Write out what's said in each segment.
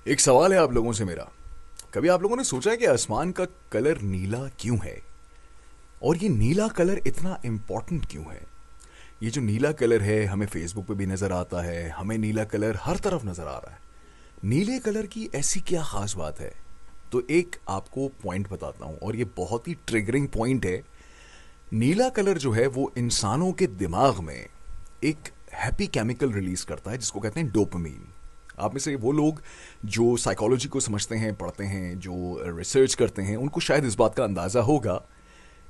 एक सवाल है आप लोगों से मेरा। कभी आप लोगों ने सोचा है कि आसमान का कलर नीला क्यों है? और ये नीला कलर इतना इम्पोर्टेंट क्यों है? ये जो नीला कलर है हमें फेसबुक पे भी नज़र आता है, हमें नीला कलर हर तरफ नज़र आ रहा है। नीले कलर की ऐसी क्या खास बात है? तो एक आपको पॉइंट बताता हूँ और ये बहुत ही ट्रिगरिंग पॉइंट है। नीला कलर जो है वो इंसानों के दिमाग में एक हैप्पी केमिकल रिलीज करता है जिसको कहते हैं डोपामीन। आप में से वो लोग जो साइकोलॉजी को समझते हैं, पढ़ते हैं, जो रिसर्च करते हैं, उनको शायद इस बात का अंदाज़ा होगा।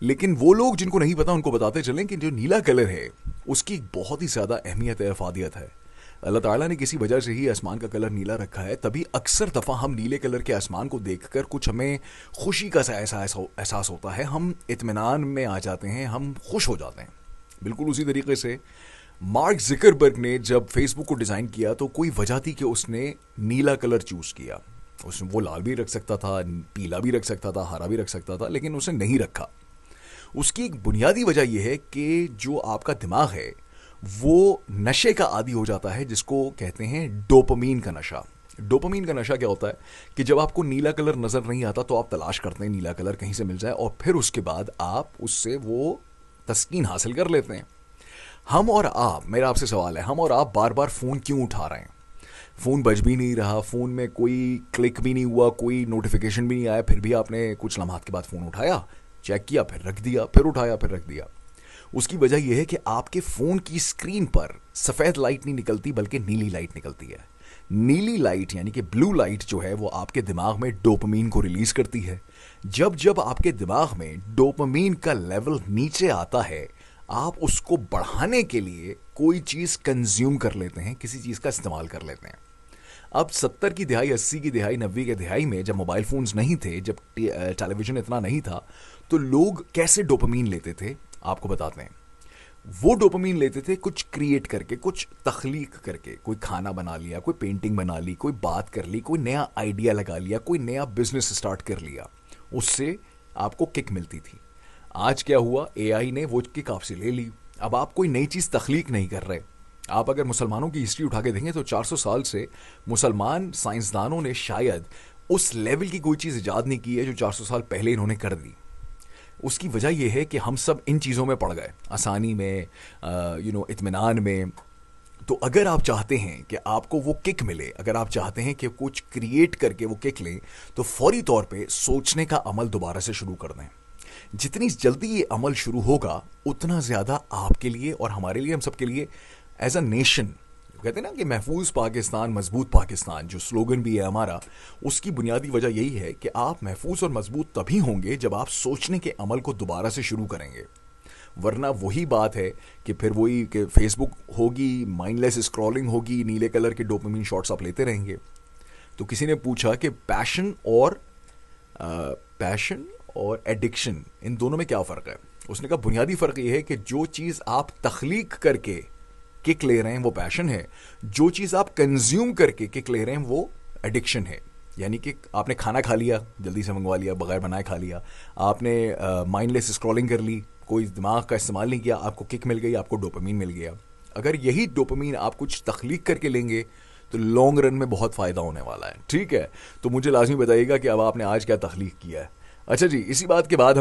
लेकिन वो लोग जिनको नहीं पता उनको बताते चलें कि जो नीला कलर है उसकी एक बहुत ही ज़्यादा अहमियत है, अफादियत है। अल्लाह ताला ने किसी वजह से ही आसमान का कलर नीला रखा है, तभी अक्सर दफ़ा हम नीले कलर के आसमान को देखकर कुछ हमें खुशी का सा एहसास होता है, हम इत्मीनान में आ जाते हैं, हम खुश हो जाते हैं। बिल्कुल उसी तरीके से मार्क जिकरबर्ग ने जब फेसबुक को डिज़ाइन किया तो कोई वजह थी कि उसने नीला कलर चूज़ किया। उसने वो लाल भी रख सकता था, पीला भी रख सकता था, हरा भी रख सकता था, लेकिन उसने नहीं रखा। उसकी एक बुनियादी वजह यह है कि जो आपका दिमाग है वो नशे का आदी हो जाता है जिसको कहते हैं डोपामीन का नशा। डोपामीन का नशा क्या होता है कि जब आपको नीला कलर नज़र नहीं आता तो आप तलाश करते हैं नीला कलर कहीं से मिल जाए और फिर उसके बाद आप उससे वो तस्कीन हासिल कर लेते हैं। हम और आप, मेरा आपसे सवाल है, हम और आप बार बार फ़ोन क्यों उठा रहे हैं? फ़ोन बज भी नहीं रहा, फ़ोन में कोई क्लिक भी नहीं हुआ, कोई नोटिफिकेशन भी नहीं आया, फिर भी आपने कुछ लम्हात के बाद फ़ोन उठाया, चेक किया, फिर रख दिया, फिर उठाया, फिर रख दिया। उसकी वजह यह है कि आपके फ़ोन की स्क्रीन पर सफ़ेद लाइट नहीं निकलती बल्कि नीली लाइट निकलती है। नीली लाइट यानी कि ब्लू लाइट जो है वो आपके दिमाग में डोपामीन को रिलीज़ करती है। जब जब आपके दिमाग में डोपामीन का लेवल नीचे आता है, आप उसको बढ़ाने के लिए कोई चीज़ कंज्यूम कर लेते हैं, किसी चीज़ का इस्तेमाल कर लेते हैं। अब 70 की दिहाई, 80 की दिहाई, 90 की दिहाई में जब मोबाइल फ़ोन्स नहीं थे, जब टेलीविज़न इतना नहीं था, तो लोग कैसे डोपामीन लेते थे आपको बताते हैं। वो डोपामीन लेते थे कुछ क्रिएट करके, कुछ तख्लीक करके। कोई खाना बना लिया, कोई पेंटिंग बना ली, कोई बात कर ली, कोई नया आइडिया लगा लिया, कोई नया बिजनेस स्टार्ट कर लिया, उससे आपको किक मिलती थी। आज क्या हुआ, एआई ने वो किक आपसे ले ली। अब आप कोई नई चीज़ तख्लीक नहीं कर रहे। आप अगर मुसलमानों की हिस्ट्री उठा के देखें तो 400 साल से मुसलमान साइंसदानों ने शायद उस लेवल की कोई चीज़ ईजाद नहीं की है जो 400 साल पहले इन्होंने कर दी। उसकी वजह यह है कि हम सब इन चीज़ों में पड़ गए, आसानी में, इत्मीनान में। तो अगर आप चाहते हैं कि आपको वो किक मिले, अगर आप चाहते हैं कि कुछ क्रिएट करके वो किक लें, तो फौरी तौर पे सोचने का अमल दोबारा से शुरू कर दें। जितनी जल्दी ये अमल शुरू होगा उतना ज़्यादा आपके लिए और हमारे लिए, हम सब के लिए एज अ नेशन, कहते हैं ना कि महफूज पाकिस्तान मजबूत पाकिस्तान, जो स्लोगन भी है हमारा, उसकी बुनियादी वजह यही है कि आप महफूज और मजबूत तभी होंगे जब आप सोचने के अमल को दोबारा से शुरू करेंगे। वरना वही बात है कि फिर वही कि फेसबुक होगी, माइंडलेस स्क्रॉलिंग होगी, नीले कलर के डोपामिन शॉट्स आप लेते रहेंगे। तो किसी ने पूछा कि पैशन और एडिक्शन, इन दोनों में क्या फ़र्क है? उसने कहा बुनियादी फ़र्क ये है कि जो चीज़ आप तख्लीक करके किक ले रहे हैं वो पैशन है, जो चीज़ आप कंज्यूम करके किक ले रहे हैं वो एडिक्शन है। यानी कि आपने खाना खा लिया, जल्दी से मंगवा लिया, बगैर बनाए खा लिया, आपने माइंडलेस स्क्रॉलिंग कर ली, कोई दिमाग का इस्तेमाल नहीं किया, आपको किक मिल गई, आपको डोपामीन मिल गया। अगर यही डोपामीन आप कुछ तख्लीक करके लेंगे तो लॉन्ग रन में बहुत फ़ायदा होने वाला है। ठीक है, तो मुझे लाजमी बताइएगा कि अब आपने आज क्या तख्लीक किया है। अच्छा जी, इसी बात के बाद